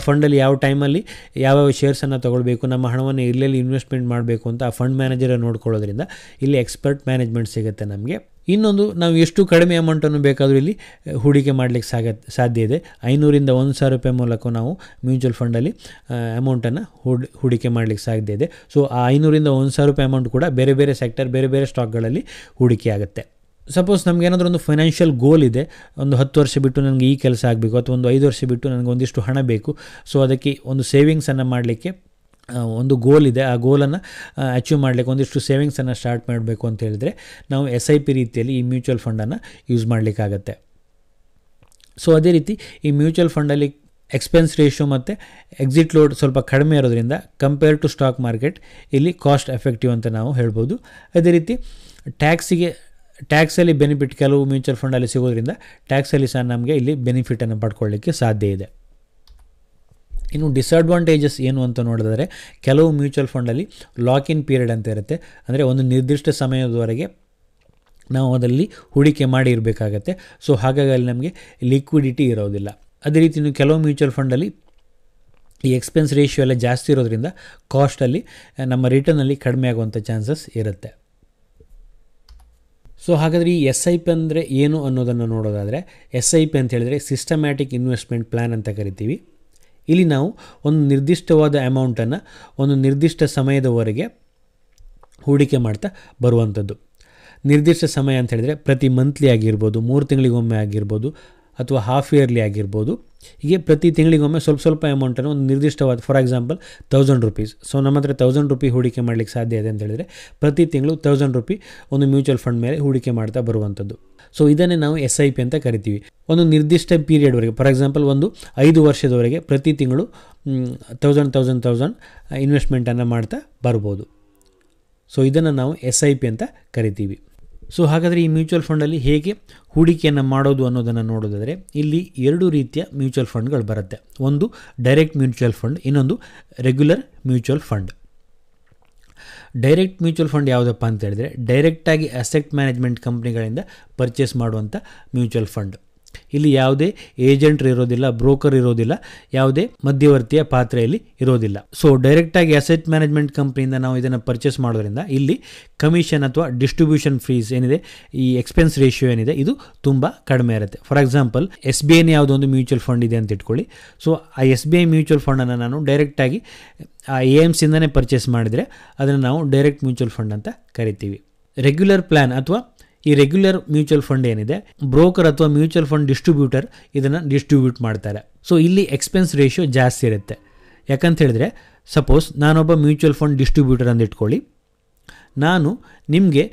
A: ಫಂಡಲ್ಲಿ ಯಾವ ಟೈಮಲ್ಲಿ ಯಾವ್ಯಾವ ಶೇರ್ಸನ್ನು ತೊಗೊಳ್ಬೇಕು, ನಮ್ಮ ಹಣವನ್ನು ಎಲ್ಲೆಲ್ಲಿ ಇನ್ವೆಸ್ಟ್ಮೆಂಟ್ ಮಾಡಬೇಕು ಅಂತ ಆ ಫಂಡ್ ಮ್ಯಾನೇಜರ್ ನೋಡ್ಕೊಳ್ಳೋದ್ರಿಂದ ಇಲ್ಲಿ ಎಕ್ಸ್ಪರ್ಟ್ ಮ್ಯಾನೇಜ್ಮೆಂಟ್ ಸಿಗುತ್ತೆ ನಮಗೆ. ಇನ್ನೊಂದು, ನಾವು ಎಷ್ಟು ಕಡಿಮೆ ಅಮೌಂಟನ್ನು ಬೇಕಾದರೂ ಇಲ್ಲಿ ಹೂಡಿಕೆ ಮಾಡಲಿಕ್ಕೆ ಸಾಧ್ಯ ಇದೆ. 500ರಿಂದ 1,000 ರೂಪಾಯಿ ಮೂಲಕ ನಾವು ಮ್ಯೂಚುವಲ್ ಫಂಡಲ್ಲಿ ಅಮೌಂಟನ್ನು ಹೂಡಿಕೆ ಮಾಡಲಿಕ್ಕೆ ಸಾಧ್ಯ ಇದೆ. ಸೊ ಆ 500ರಿಂದ 1,000 ರೂಪಾಯಿ ಅಮೌಂಟ್ ಕೂಡ ಬೇರೆ ಬೇರೆ ಸೆಕ್ಟರ್, ಬೇರೆ ಬೇರೆ ಸ್ಟಾಕ್ಗಳಲ್ಲಿ ಹೂಡಿಕೆ ಆಗುತ್ತೆ. ಸಪೋಸ್ ನಮಗೇನಾದರೂ ಒಂದು ಫೈನಾನ್ಷಿಯಲ್ ಗೋಲ್ ಇದೆ, ಒಂದು 10 ವರ್ಷ ಬಿಟ್ಟು ನನಗೆ ಈ ಕೆಲಸ ಆಗಬೇಕು ಅಥವಾ ಒಂದು 5 ವರ್ಷ ಬಿಟ್ಟು ನನಗೆ ಒಂದಿಷ್ಟು ಹಣ ಬೇಕು, ಸೊ ಅದಕ್ಕೆ ಒಂದು ಸೇವಿಂಗ್ಸನ್ನು ಮಾಡಲಿಕ್ಕೆ ಒಂದು ಗೋಲ್ ಇದೆ, ಆ ಗೋಲನ್ನು ಅಚೀವ್ ಮಾಡಲಿಕ್ಕೆ ಒಂದಿಷ್ಟು ಸೇವಿಂಗ್ಸನ್ನು ಸ್ಟಾರ್ಟ್ ಮಾಡಬೇಕು ಅಂತ ಹೇಳಿದರೆ ನಾವು SIP ರೀತಿಯಲ್ಲಿ ಈ ಮ್ಯೂಚುವಲ್ ಫಂಡನ್ನು ಯೂಸ್ ಮಾಡಲಿಕ್ಕಾಗತ್ತೆ. ಸೊ ಅದೇ ರೀತಿ ಈ ಮ್ಯೂಚುವಲ್ ಫಂಡಲ್ಲಿ ಎಕ್ಸ್ಪೆನ್ಸ್ ರೇಷಿಯೋ ಮತ್ತು ಎಕ್ಸಿಟ್ ಲೋಡ್ ಸ್ವಲ್ಪ ಕಡಿಮೆ ಇರೋದ್ರಿಂದ ಕಂಪೇರ್ ಟು ಸ್ಟಾಕ್ ಮಾರ್ಕೆಟ್ ಇಲ್ಲಿ ಕಾಸ್ಟ್ ಎಫೆಕ್ಟಿವ್ ಅಂತ ನಾವು ಹೇಳ್ಬೋದು. ಅದೇ ರೀತಿ ಟ್ಯಾಕ್ಸಲ್ಲಿ ಬೆನಿಫಿಟ್ ಕೆಲವು ಮ್ಯೂಚುವಲ್ ಫಂಡಲ್ಲಿ ಸಿಗೋದ್ರಿಂದ ಟ್ಯಾಕ್ಸಲ್ಲಿ ಸಹ ನಮಗೆ ಇಲ್ಲಿ ಬೆನಿಫಿಟನ್ನು ಪಡ್ಕೊಳ್ಳಿಕ್ಕೆ ಸಾಧ್ಯ ಇದೆ. ಇನ್ನು ಡಿಸಡ್ವಾಂಟೇಜಸ್ ಏನು ಅಂತ ನೋಡಿದರೆ ಕೆಲವು ಮ್ಯೂಚುವಲ್ ಫಂಡಲ್ಲಿ ಲಾಕ್-ಇನ್ ಪೀರಿಯಡ್ ಅಂತ ಇರುತ್ತೆ. ಅಂದರೆ ಒಂದು ನಿರ್ದಿಷ್ಟ ಸಮಯದವರೆಗೆ ನಾವು ಅದರಲ್ಲಿ ಹೂಡಿಕೆ ಮಾಡಿ ಇರಬೇಕಾಗತ್ತೆ. ಸೊ ಹಾಗಾಗಿ ಅಲ್ಲಿ ನಮಗೆ ಲಿಕ್ವಿಡಿಟಿ ಇರೋದಿಲ್ಲ. ಅದೇ ರೀತಿ ಇನ್ನು ಕೆಲವು ಮ್ಯೂಚುವಲ್ ಫಂಡಲ್ಲಿ ಈ ಎಕ್ಸ್ಪೆನ್ಸ್ ರೇಷಿಯೋ ಎಲ್ಲ ಜಾಸ್ತಿ ಇರೋದ್ರಿಂದ ಕಾಸ್ಟಲ್ಲಿ ನಮ್ಮ ರಿಟರ್ನಲ್ಲಿ ಕಡಿಮೆ ಆಗುವಂಥ ಚಾನ್ಸಸ್ ಇರುತ್ತೆ. ಸೊ ಹಾಗಾದರೆ ಈ SIP ಅಂದರೆ ಏನು ಅನ್ನೋದನ್ನು ನೋಡೋದಾದರೆ SIP ಅಂತ ಹೇಳಿದರೆ ಸಿಸ್ಟಮ್ಯಾಟಿಕ್ ಇನ್ವೆಸ್ಟ್ಮೆಂಟ್ ಪ್ಲ್ಯಾನ್ ಅಂತ ಕರಿತೀವಿ. ಇಲ್ಲಿ ನಾವು ಒಂದು ನಿರ್ದಿಷ್ಟವಾದ ಅಮೌಂಟನ್ನು ಒಂದು ನಿರ್ದಿಷ್ಟ ಸಮಯದವರೆಗೆ ಹೂಡಿಕೆ ಮಾಡ್ತಾ ಬರುವಂಥದ್ದು. ನಿರ್ದಿಷ್ಟ ಸಮಯ ಅಂತ ಹೇಳಿದರೆ ಪ್ರತಿ ಮಂತ್ಲಿ ಆಗಿರ್ಬೋದು, 3 ತಿಂಗಳಿಗೊಮ್ಮೆ ಆಗಿರ್ಬೋದು, ಅಥವಾ ಹಾಫ್ ಇಯರ್ಲಿ ಆಗಿರ್ಬೋದು. ಹೀಗೆ ಪ್ರತಿ ತಿಂಗಳಿಗೊಮ್ಮೆ ಸ್ವಲ್ಪ ಅಮೌಂಟನ್ನು ಒಂದು ನಿರ್ದಿಷ್ಟವಾದ, ಫಾರ್ ಎಕ್ಸಾಂಪಲ್ 1000 ರೂಪೀಸ್. ಸೊ ನಮ್ಮ ಹತ್ರ 1000 ರೂಪಿ ಹೂಡಿಕೆ ಮಾಡಲಿಕ್ಕೆ ಸಾಧ್ಯ ಇದೆ ಅಂತ ಹೇಳಿದರೆ ಪ್ರತಿ ತಿಂಗಳು 1000 ರೂಪಿ ಒಂದು ಮ್ಯೂಚುವಲ್ ಫಂಡ್ ಮೇಲೆ ಹೂಡಿಕೆ ಮಾಡ್ತಾ ಬರುವಂಥದ್ದು. ಸೊ ಇದನ್ನೇ ನಾವು SIP ಅಂತ ಕರಿತೀವಿ. ಒಂದು ನಿರ್ದಿಷ್ಟ ಪೀರಿಯಡ್ವರೆಗೆ, ಫಾರ್ ಎಕ್ಸಾಂಪಲ್ ಒಂದು 5 ವರ್ಷದವರೆಗೆ ಪ್ರತಿ ತಿಂಗಳು 1000 ಇನ್ವೆಸ್ಟ್ಮೆಂಟನ್ನು ಮಾಡ್ತಾ ಬರ್ಬೋದು. ಸೊ ಇದನ್ನು ನಾವು SIP ಅಂತ ಕರಿತೀವಿ. ಸೊ ಹಾಗಾದರೆ ಈ ಮ್ಯೂಚುವಲ್ ಫಂಡಲ್ಲಿ ಹೇಗೆ ಹೂಡಿಕೆಯನ್ನು ಮಾಡೋದು ಅನ್ನೋದನ್ನು ನೋಡೋದಾದರೆ ಇಲ್ಲಿ 2 ರೀತಿಯ ಮ್ಯೂಚುವಲ್ ಫಂಡ್ಗಳು ಬರುತ್ತೆ. ಒಂದು ಡೈರೆಕ್ಟ್ ಮ್ಯೂಚುವಲ್ ಫಂಡ್, ಇನ್ನೊಂದು regular mutual fund. Direct mutual fund ಯಾವುದಪ್ಪ ಅಂತ ಹೇಳಿದರೆ ಡೈರೆಕ್ಟಾಗಿ ಅಸೆಟ್ ಮ್ಯಾನೇಜ್ಮೆಂಟ್ ಕಂಪ್ನಿಗಳಿಂದ ಪರ್ಚೇಸ್ ಮಾಡುವಂಥ ಮ್ಯೂಚುವಲ್ ಫಂಡ್. ಇಲ್ಲಿ ಯಾವುದೇ ಏಜೆಂಟ್ರು ಇರೋದಿಲ್ಲ, ಬ್ರೋಕರ್ ಇರೋದಿಲ್ಲ, ಯಾವುದೇ ಮಧ್ಯವರ್ತಿಯ ಪಾತ್ರೆಯಲ್ಲಿ ಇರೋದಿಲ್ಲ. ಸೊ ಡೈರೆಕ್ಟಾಗಿ ಅಸೆಟ್ ಮ್ಯಾನೇಜ್ಮೆಂಟ್ ಕಂಪ್ನಿಯಿಂದ ನಾವು ಇದನ್ನು ಪರ್ಚೇಸ್ ಮಾಡೋದ್ರಿಂದ ಇಲ್ಲಿ ಕಮಿಷನ್ ಅಥವಾ ಡಿಸ್ಟ್ರಿಬ್ಯೂಷನ್ ಫೀಸ್ ಏನಿದೆ, ಈ ಎಕ್ಸ್ಪೆನ್ಸ್ ರೇಷಿಯೋ ಏನಿದೆ, ಇದು ತುಂಬ ಕಡಿಮೆ ಇರುತ್ತೆ. ಫಾರ್ ಎಕ್ಸಾಂಪಲ್ SBIನ ಯಾವುದೋ ಒಂದು ಮ್ಯೂಚುವಲ್ ಫಂಡ್ ಇದೆ ಅಂತ ಇಟ್ಕೊಳ್ಳಿ. ಸೊ ಆ SBI ಮ್ಯೂಚುವಲ್ ಫಂಡನ್ನು ನಾನು ಡೈರೆಕ್ಟಾಗಿ ಆ AMCಯಿಂದನೇ ಪರ್ಚೇಸ್ ಮಾಡಿದರೆ ಅದನ್ನು ನಾವು ಡೈರೆಕ್ಟ್ ಮ್ಯೂಚುವಲ್ ಫಂಡ್ ಅಂತ ಕರಿತೀವಿ. ರೆಗ್ಯುಲರ್ ಪ್ಲ್ಯಾನ್ ಅಥವಾ ಈ ರೆಗ್ಯುಲರ್ ಮ್ಯೂಚುವಲ್ ಫಂಡ್ ಏನಿದೆ, ಬ್ರೋಕರ್ ಅಥವಾ ಮ್ಯೂಚುವಲ್ ಫಂಡ್ ಡಿಸ್ಟ್ರಿಬ್ಯೂಟರ್ ಇದನ್ನು ಡಿಸ್ಟ್ರಿಬ್ಯೂಟ್ ಮಾಡ್ತಾರೆ. ಸೊ ಇಲ್ಲಿ ಎಕ್ಸ್ಪೆನ್ಸ್ ರೇಷಿಯೋ ಜಾಸ್ತಿ ಇರುತ್ತೆ. ಯಾಕಂತ ಹೇಳಿದ್ರೆ ಸಪೋಸ್ ನಾನೊಬ್ಬ ಮ್ಯೂಚುವಲ್ ಫಂಡ್ ಡಿಸ್ಟ್ರಿಬ್ಯೂಟರ್ ಅಂತ ಇಟ್ಕೊಳ್ಳಿ, ನಾನು ನಿಮಗೆ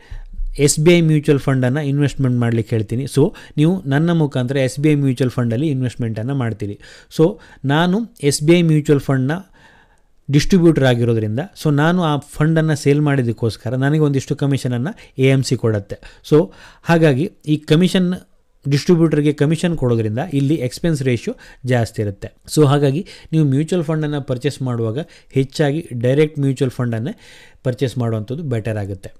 A: SBI ಮ್ಯೂಚುವಲ್ ಫಂಡನ್ನು ಇನ್ವೆಸ್ಟ್ಮೆಂಟ್ ಮಾಡಲಿಕ್ಕೆ ಹೇಳ್ತೀನಿ. ಸೊ ನೀವು ನನ್ನ ಮುಖಾಂತರ SBI ಮ್ಯೂಚುವಲ್ ಫಂಡಲ್ಲಿ ಇನ್ವೆಸ್ಟ್ಮೆಂಟನ್ನು ಮಾಡ್ತೀರಿ. ಸೊ ನಾನು SBI ಮ್ಯೂಚುವಲ್ ಫಂಡ್ನ ಡಿಸ್ಟ್ರಿಬ್ಯೂಟರ್ ಆಗಿರೋದ್ರಿಂದ ಸೊ ನಾನು ಆ ಫಂಡನ್ನು ಸೇಲ್ ಮಾಡಿದ್ದಕ್ಕೋಸ್ಕರ ನನಗೆ ಒಂದಿಷ್ಟು ಕಮಿಷನನ್ನು AMC ಕೊಡುತ್ತೆ. ಸೊ ಹಾಗಾಗಿ ಈ ಕಮಿಷನ್ ಡಿಸ್ಟ್ರಿಬ್ಯೂಟರ್ಗೆ ಕಮಿಷನ್ ಕೊಡೋದ್ರಿಂದ ಇಲ್ಲಿ ಎಕ್ಸ್ಪೆನ್ಸ್ ರೇಷಿಯೋ ಜಾಸ್ತಿ ಇರುತ್ತೆ. ಸೊ ಹಾಗಾಗಿ ನೀವು ಮ್ಯೂಚುವಲ್ ಫಂಡನ್ನು ಪರ್ಚೇಸ್ ಮಾಡುವಾಗ ಹೆಚ್ಚಾಗಿ ಡೈರೆಕ್ಟ್ ಮ್ಯೂಚುವಲ್ ಫಂಡನ್ನೇ ಪರ್ಚೇಸ್ ಮಾಡುವಂಥದ್ದು ಬೆಟರ್ ಆಗುತ್ತೆ.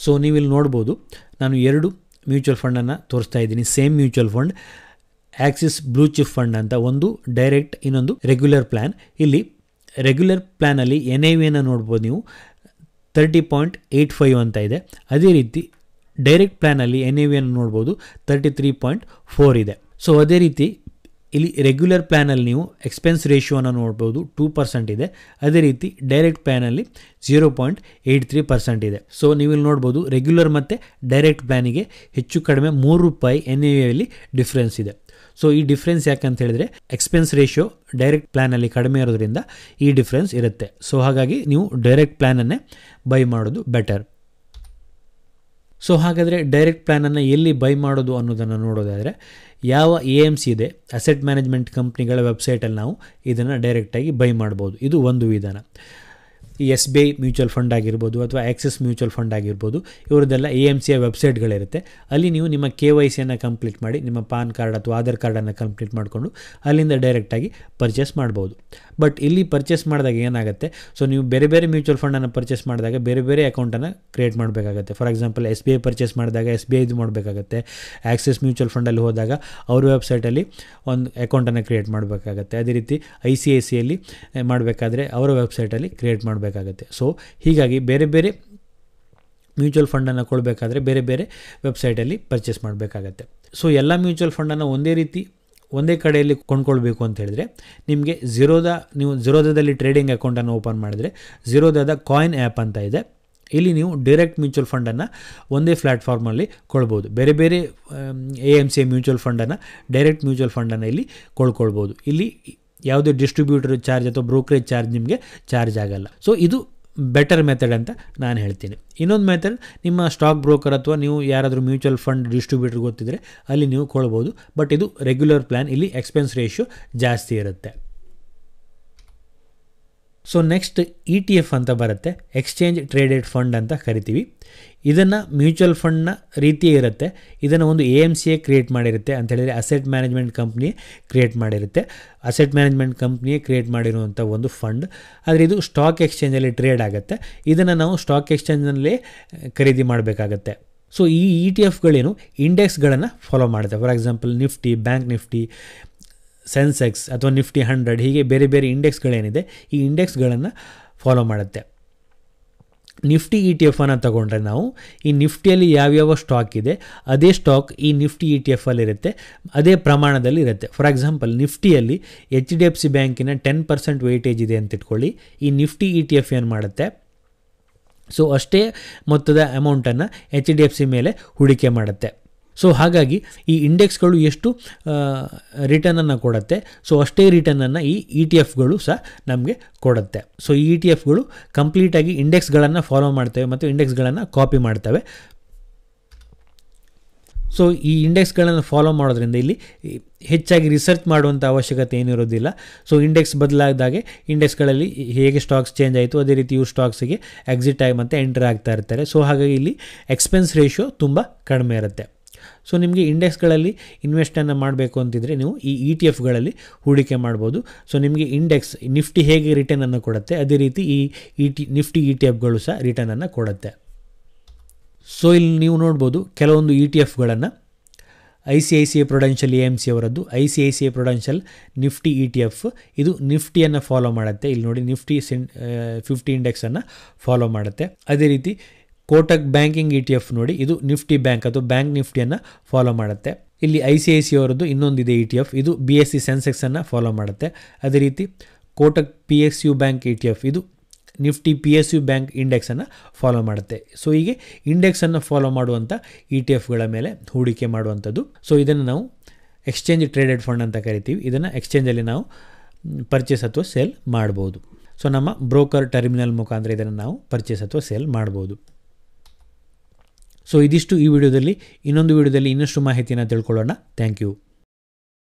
A: ಸೊ ನೀವಿಲ್ಲಿ ನೋಡ್ಬೋದು, ನಾನು 2 ಮ್ಯೂಚುವಲ್ ಫಂಡನ್ನು ತೋರಿಸ್ತಾ ಇದ್ದೀನಿ. Same mutual fund Axis blue chip fund ಅಂತ, ಒಂದು ಡೈರೆಕ್ಟ್, ಇನ್ನೊಂದು ರೆಗ್ಯುಲರ್ ಪ್ಲ್ಯಾನ್. ಇಲ್ಲಿ ರೆಗ್ಯುಲರ್ ಪ್ಲ್ಯಾನಲ್ಲಿ NAVಯನ್ನು ನೋಡ್ಬೋದು ನೀವು 30.85 ಅಂತ ಇದೆ. ಅದೇ ರೀತಿ ಡೈರೆಕ್ಟ್ ಪ್ಲ್ಯಾನಲ್ಲಿ NAVಯನ್ನು ನೋಡ್ಬೋದು 33.4 ಇದೆ. ಸೊ ಅದೇ ರೀತಿ ಇಲ್ಲಿ ರೆಗ್ಯುಲರ್ ಪ್ಲ್ಯಾನಲ್ಲಿ ನೀವು ಎಕ್ಸ್ಪೆನ್ಸ್ ರೇಷಿಯೋನ ನೋಡ್ಬೋದು 2% ಇದೆ. ಅದೇ ರೀತಿ ಡೈರೆಕ್ಟ್ ಪ್ಲ್ಯಾನಲ್ಲಿ 0.83% ಇದೆ. ಸೊ ನೀವು ಇಲ್ಲಿ ನೋಡ್ಬೋದು ರೆಗ್ಯುಲರ್ ಮತ್ತು ಡೈರೆಕ್ಟ್ ಪ್ಲ್ಯಾನಿಗೆ ಹೆಚ್ಚು ಕಡಿಮೆ ₹3 NAVಯಲ್ಲಿ ಡಿಫ್ರೆನ್ಸ್ ಇದೆ. ಸೊ ಈ ಡಿಫ್ರೆನ್ಸ್ ಯಾಕಂತ ಹೇಳಿದ್ರೆ ಎಕ್ಸ್ಪೆನ್ಸ್ ರೇಷಿಯೋ ಡೈರೆಕ್ಟ್ ಪ್ಲ್ಯಾನಲ್ಲಿ ಕಡಿಮೆ ಇರೋದ್ರಿಂದ ಈ ಡಿಫ್ರೆನ್ಸ್ ಇರುತ್ತೆ. ಸೊ ಹಾಗಾಗಿ ನೀವು ಡೈರೆಕ್ಟ್ ಪ್ಲ್ಯಾನನ್ನೇ ಬೈ ಮಾಡೋದು ಬೆಟರ್. ಸೊ ಹಾಗಾದರೆ ಡೈರೆಕ್ಟ್ ಪ್ಲ್ಯಾನನ್ನು ಎಲ್ಲಿ ಬೈ ಮಾಡೋದು ಅನ್ನೋದನ್ನು ನೋಡೋದಾದರೆ ಯಾವ AMC ಇದೆ ಅಸೆಟ್ ಮ್ಯಾನೇಜ್ಮೆಂಟ್ ಕಂಪ್ನಿಗಳ ವೆಬ್ಸೈಟಲ್ಲಿ ನಾವು ಇದನ್ನು ಡೈರೆಕ್ಟಾಗಿ ಬೈ ಮಾಡ್ಬೋದು. ಇದು ಒಂದು ವಿಧಾನ. ಈ SBI ಮ್ಯೂಚುವಲ್ ಫಂಡ್ ಆಗಿರ್ಬೋದು ಅಥವಾ ಆಕ್ಸಿಸ್ ಮ್ಯೂಚುವಲ್ ಫಂಡ್ ಆಗಿರ್ಬೋದು, ಇವರದ್ದೆಲ್ಲ AMCಯ ವೆಬ್ಸೈಟ್ಗಳಿರುತ್ತೆ. ಅಲ್ಲಿ ನೀವು ನಿಮ್ಮ KYCಯನ್ನು ಕಂಪ್ಲೀಟ್ ಮಾಡಿ ನಿಮ್ಮ ಪಾನ್ ಕಾರ್ಡ್ ಅಥವಾ ಆಧಾರ್ ಕಾರ್ಡನ್ನು ಕಂಪ್ಲೀಟ್ ಮಾಡಿಕೊಂಡು ಅಲ್ಲಿಂದ ಡೈರೆಕ್ಟಾಗಿ ಪರ್ಚೇಸ್ ಮಾಡ್ಬೋದು. ಬಟ್ ಇಲ್ಲಿ ಪರ್ಚೇಸ್ ಮಾಡಿದಾಗ ಏನಾಗುತ್ತೆ, ಸೊ ನೀವು ಬೇರೆ ಬೇರೆ ಮ್ಯೂಚುವಲ್ ಫಂಡನ್ನು ಪರ್ಚೇಸ್ ಮಾಡಿದಾಗ ಬೇರೆ ಬೇರೆ ಅಕೌಂಟನ್ನು ಕ್ರಿಯೇಟ್ ಮಾಡಬೇಕಾಗುತ್ತೆ. ಫಾರ್ ಎಕ್ಸಾಂಪಲ್ SBI ಪರ್ಚೇಸ್ ಮಾಡಿದಾಗ SBI ಇದು ಮಾಡಬೇಕಾಗತ್ತೆ. ಆಕ್ಸಿಸ್ ಮ್ಯೂಚುವಲ್ ಫಂಡಲ್ಲಿ ಹೋದಾಗ ಅವ್ರ ವೆಬ್ಸೈಟಲ್ಲಿ ಒಂದು ಅಕೌಂಟನ್ನು ಕ್ರಿಯೇಟ್ ಮಾಡಬೇಕಾಗತ್ತೆ. ಅದೇ ರೀತಿ ICICIಯಲ್ಲಿ ಮಾಡಬೇಕಾದ್ರೆ ಅವರ ವೆಬ್ಸೈಟಲ್ಲಿ ಕ್ರಿಯೇಟ್ ಮಾಡಬೇಕಾಗುತ್ತೆ. ಸೊ ಹೀಗಾಗಿ ಬೇರೆ ಬೇರೆ ಮ್ಯೂಚುವಲ್ ಫಂಡನ್ನು ಕೊಡಬೇಕಾದ್ರೆ ಬೇರೆ ಬೇರೆ ವೆಬ್ಸೈಟಲ್ಲಿ ಪರ್ಚೇಸ್ ಮಾಡಬೇಕಾಗತ್ತೆ. ಸೊ ಎಲ್ಲ ಮ್ಯೂಚುವಲ್ ಫಂಡನ್ನು ಒಂದೇ ಕಡೆಯಲ್ಲಿ ಕೊಂಡ್ಕೊಳ್ಬೇಕು ಅಂತ ಹೇಳಿದ್ರೆ ನಿಮಗೆ ನೀವು ಝೀರೋದಾದಲ್ಲಿ ಟ್ರೇಡಿಂಗ್ ಅಕೌಂಟನ್ನು ಓಪನ್ ಮಾಡಿದರೆ ಝೀರೋದಾದ ಕಾಯಿನ್ ಆ್ಯಪ್ ಅಂತ ಇದೆ. ಇಲ್ಲಿ ನೀವು ಡೈರೆಕ್ಟ್ ಮ್ಯೂಚುವಲ್ ಫಂಡನ್ನು ಒಂದೇ ಪ್ಲ್ಯಾಟ್ಫಾರ್ಮಲ್ಲಿ ಕೊಳ್ಬೋದು. ಬೇರೆ ಬೇರೆ AMC ಮ್ಯೂಚುವಲ್ ಫಂಡನ್ನು ಡೈರೆಕ್ಟ್ ಮ್ಯೂಚುವಲ್ ಫಂಡನ್ನು ಇಲ್ಲಿ ಕೊಳ್ಕೊಳ್ಬೋದು. ಇಲ್ಲಿ ಯಾವುದೇ ಡಿಸ್ಟ್ರಿಬ್ಯೂಟರ್ ಚಾರ್ಜ್ ಅಥವಾ ಬ್ರೋಕರೇಜ್ ಚಾರ್ಜ್ ನಿಮಗೆ ಚಾರ್ಜ್ ಆಗಲ್ಲ. ಸೊ ಇದು ಬೆಟರ್ ಮೆಥಡ್ ಅಂತ ನಾನು ಹೇಳ್ತೀನಿ. ಇನ್ನೊಂದು ಮೆಥಡ್, ನಿಮ್ಮ ಸ್ಟಾಕ್ ಬ್ರೋಕರ್ ಅಥವಾ ನೀವು ಯಾರಾದರೂ ಮ್ಯೂಚುವಲ್ ಫಂಡ್ ಡಿಸ್ಟ್ರಿಬ್ಯೂಟರ್ ಗೊತ್ತಿದ್ದರೆ ಅಲ್ಲಿ ನೀವು ಕೊಳ್ಬೋದು. ಬಟ್ ಇದು ರೆಗ್ಯುಲರ್ ಪ್ಲ್ಯಾನ್, ಇಲ್ಲಿ ಎಕ್ಸ್ಪೆನ್ಸ್ ರೇಷಿಯೋ ಜಾಸ್ತಿ ಇರುತ್ತೆ. ಸೊ ನೆಕ್ಸ್ಟ್ ETF ಅಂತ ಬರುತ್ತೆ, ಎಕ್ಸ್ಚೇಂಜ್ ಟ್ರೇಡೆಡ್ ಫಂಡ್ ಅಂತ ಕರಿತೀವಿ. ಇದನ್ನು ಮ್ಯೂಚುವಲ್ ಫಂಡ್ನ ರೀತಿಯೇ ಇರುತ್ತೆ. ಇದನ್ನು ಒಂದು AMCಯೇ ಕ್ರಿಯೇಟ್ ಮಾಡಿರುತ್ತೆ ಅಂತ ಹೇಳಿದರೆ ಅಸೆಟ್ ಮ್ಯಾನೇಜ್ಮೆಂಟ್ ಕಂಪ್ನಿ ಕ್ರಿಯೇಟ್ ಮಾಡಿರುತ್ತೆ. ಅಸೆಟ್ ಮ್ಯಾನೇಜ್ಮೆಂಟ್ ಕಂಪ್ನಿಯೇ ಕ್ರಿಯೇಟ್ ಮಾಡಿರುವಂಥ ಒಂದು ಫಂಡ್. ಆದರೆ ಇದು ಸ್ಟಾಕ್ ಎಕ್ಸ್ಚೇಂಜಲ್ಲಿ ಟ್ರೇಡ್ ಆಗುತ್ತೆ. ಇದನ್ನು ನಾವು ಸ್ಟಾಕ್ ಎಕ್ಸ್ಚೇಂಜ್ನಲ್ಲೇ ಖರೀದಿ ಮಾಡಬೇಕಾಗತ್ತೆ. ಸೊ ಈ ETFಗಳೇನು ಇಂಡೆಕ್ಸ್ಗಳನ್ನು ಫಾಲೋ ಮಾಡುತ್ತೆ. For example Nifty, bank Nifty, Sensex ಅಥವಾ ನಿಫ್ಟಿ 100 ಹೀಗೆ ಬೇರೆ ಬೇರೆ ಇಂಡೆಕ್ಸ್ಗಳೇನಿದೆ ಈ ಇಂಡೆಕ್ಸ್ಗಳನ್ನು ಫಾಲೋ ಮಾಡುತ್ತೆ. ನಿಫ್ಟಿ ETF ಅನ್ನು ತಗೊಂಡ್ರೆ ನಾವು ಈ ನಿಫ್ಟಿಯಲ್ಲಿ ಯಾವ್ಯಾವ ಸ್ಟಾಕ್ ಇದೆ ಅದೇ ಸ್ಟಾಕ್ ಈ ನಿಫ್ಟಿ ETF ಅಲ್ಲಿರುತ್ತೆ, ಅದೇ ಪ್ರಮಾಣದಲ್ಲಿ ಇರುತ್ತೆ. ಫಾರ್ ಎಕ್ಸಾಂಪಲ್ ನಿಫ್ಟಿಯಲ್ಲಿ HDFC ಬ್ಯಾಂಕಿನ 10% ವೆಯ್ಟೇಜ್ ಇದೆ ಅಂತ ಇಟ್ಕೊಳ್ಳಿ. ಈ ನಿಫ್ಟಿ ETF ಏನು ಮಾಡುತ್ತೆ, ಸೊ ಅಷ್ಟೇ ಮೊತ್ತದ ಅಮೌಂಟನ್ನು HDFC ಮೇಲೆ ಹೂಡಿಕೆ ಮಾಡುತ್ತೆ. ಸೊ ಹಾಗಾಗಿ ಈ ಇಂಡೆಕ್ಸ್ಗಳು ಎಷ್ಟು ರಿಟರ್ನನ್ನು ಕೊಡುತ್ತೆ, ಸೊ ಅಷ್ಟೇ ರಿಟರ್ನನ್ನು ಈ ETFಗಳು ಸಹ ನಮಗೆ ಕೊಡುತ್ತೆ. ಸೊ ಈ ETFಗಳು ಕಂಪ್ಲೀಟಾಗಿ ಇಂಡೆಕ್ಸ್ಗಳನ್ನು ಫಾಲೋ ಮಾಡ್ತವೆ ಮತ್ತು ಇಂಡೆಕ್ಸ್ಗಳನ್ನು ಕಾಪಿ ಮಾಡ್ತವೆ. ಸೊ ಈ ಇಂಡೆಕ್ಸ್ಗಳನ್ನು ಫಾಲೋ ಮಾಡೋದ್ರಿಂದ ಇಲ್ಲಿ ಹೆಚ್ಚಾಗಿ ರಿಸರ್ಚ್ ಮಾಡುವಂಥ ಅವಶ್ಯಕತೆ ಏನಿರೋದಿಲ್ಲ. ಸೊ ಇಂಡೆಕ್ಸ್ ಬದಲಾದಾಗೆ ಇಂಡೆಕ್ಸ್ಗಳಲ್ಲಿ ಹೇಗೆ ಸ್ಟಾಕ್ಸ್ ಚೇಂಜ್ ಆಯಿತು ಅದೇ ರೀತಿ ಇವು ಸ್ಟಾಕ್ಸಿಗೆ ಎಕ್ಸಿಟ್ ಆಗಿ ಮತ್ತು ಎಂಟರ್ ಆಗ್ತಾ ಇರ್ತಾರೆ. ಸೊ ಹಾಗಾಗಿ ಇಲ್ಲಿ ಎಕ್ಸ್ಪೆನ್ಸ್ ರೇಷಿಯೋ ತುಂಬ ಕಡಿಮೆ ಇರುತ್ತೆ. ಸೊ ನಿಮಗೆ ಇಂಡೆಕ್ಸ್ಗಳಲ್ಲಿ ಇನ್ವೆಸ್ಟನ್ನು ಮಾಡಬೇಕು ಅಂತಿದ್ರೆ ನೀವು ಈ ETFಗಳಲ್ಲಿ ಹೂಡಿಕೆ ಮಾಡ್ಬೋದು. ಸೊ ನಿಮಗೆ ಇಂಡೆಕ್ಸ್ ನಿಫ್ಟಿ ಹೇಗೆ ರಿಟರ್ನನ್ನು ಕೊಡುತ್ತೆ ಅದೇ ರೀತಿ ಈ ನಿಫ್ಟಿ ETF ಸಹ ರಿಟರ್ನನ್ನು ಕೊಡುತ್ತೆ. ಸೊ ಇಲ್ಲಿ ನೀವು ನೋಡ್ಬೋದು ಕೆಲವೊಂದು ETFಗಳನ್ನು ICICI Prudential AMC ಅವರದ್ದು ICICI Prudential ನಿಫ್ಟಿ ETF. ಇದು ನಿಫ್ಟಿಯನ್ನು ಫಾಲೋ ಮಾಡುತ್ತೆ. ಇಲ್ಲಿ ನೋಡಿ ನಿಫ್ಟಿ 50 ಇಂಡೆಕ್ಸನ್ನು ಫಾಲೋ ಮಾಡುತ್ತೆ. ಅದೇ ರೀತಿ ಕೋಟಕ್ ಬ್ಯಾಂಕಿಂಗ್ ETF ನೋಡಿ, ಇದು ನಿಫ್ಟಿ ಬ್ಯಾಂಕ್ ಅಥವಾ ಬ್ಯಾಂಕ್ ನಿಫ್ಟಿಯನ್ನು ಫಾಲೋ ಮಾಡುತ್ತೆ. ಇಲ್ಲಿ ICICI ಅವರದ್ದು ಇನ್ನೊಂದಿದೆ ETF, ಇದು BSE ಸೆನ್ಸೆಕ್ಸನ್ನು ಫಾಲೋ ಮಾಡುತ್ತೆ. ಅದೇ ರೀತಿ ಕೋಟಕ್ PSU ಬ್ಯಾಂಕ್ ETF, ಇದು ನಿಫ್ಟಿ PSU ಬ್ಯಾಂಕ್ ಇಂಡೆಕ್ಸನ್ನು ಫಾಲೋ ಮಾಡುತ್ತೆ. ಸೊ ಹೀಗೆ ಇಂಡೆಕ್ಸನ್ನು ಫಾಲೋ ಮಾಡುವಂಥ ETFಗಳ ಮೇಲೆ ಹೂಡಿಕೆ ಮಾಡುವಂಥದ್ದು. ಸೊ ಇದನ್ನು ನಾವು ಎಕ್ಸ್ಚೇಂಜ್ ಟ್ರೇಡೆಡ್ ಫಂಡ್ ಅಂತ ಕರಿತೀವಿ. ಇದನ್ನು ಎಕ್ಸ್ಚೇಂಜಲ್ಲಿ ನಾವು ಪರ್ಚೇಸ್ ಅಥವಾ ಸೇಲ್ ಮಾಡ್ಬೋದು. ಸೊ ನಮ್ಮ ಬ್ರೋಕರ್ ಟರ್ಮಿನಲ್ ಮುಖಾಂತರ ಇದನ್ನು ನಾವು ಪರ್ಚೇಸ್ ಅಥವಾ ಸೇಲ್ ಮಾಡ್ಬೋದು. ಸೊ ಇದಿಷ್ಟು ಈ ವಿಡಿಯೋದಲ್ಲಿ. ಇನ್ನೊಂದು ವಿಡಿಯೋದಲ್ಲಿ ಇನ್ನಷ್ಟು ಮಾಹಿತಿಯನ್ನು ತಿಳ್ಕೊಳ್ಳೋಣ. Thank you.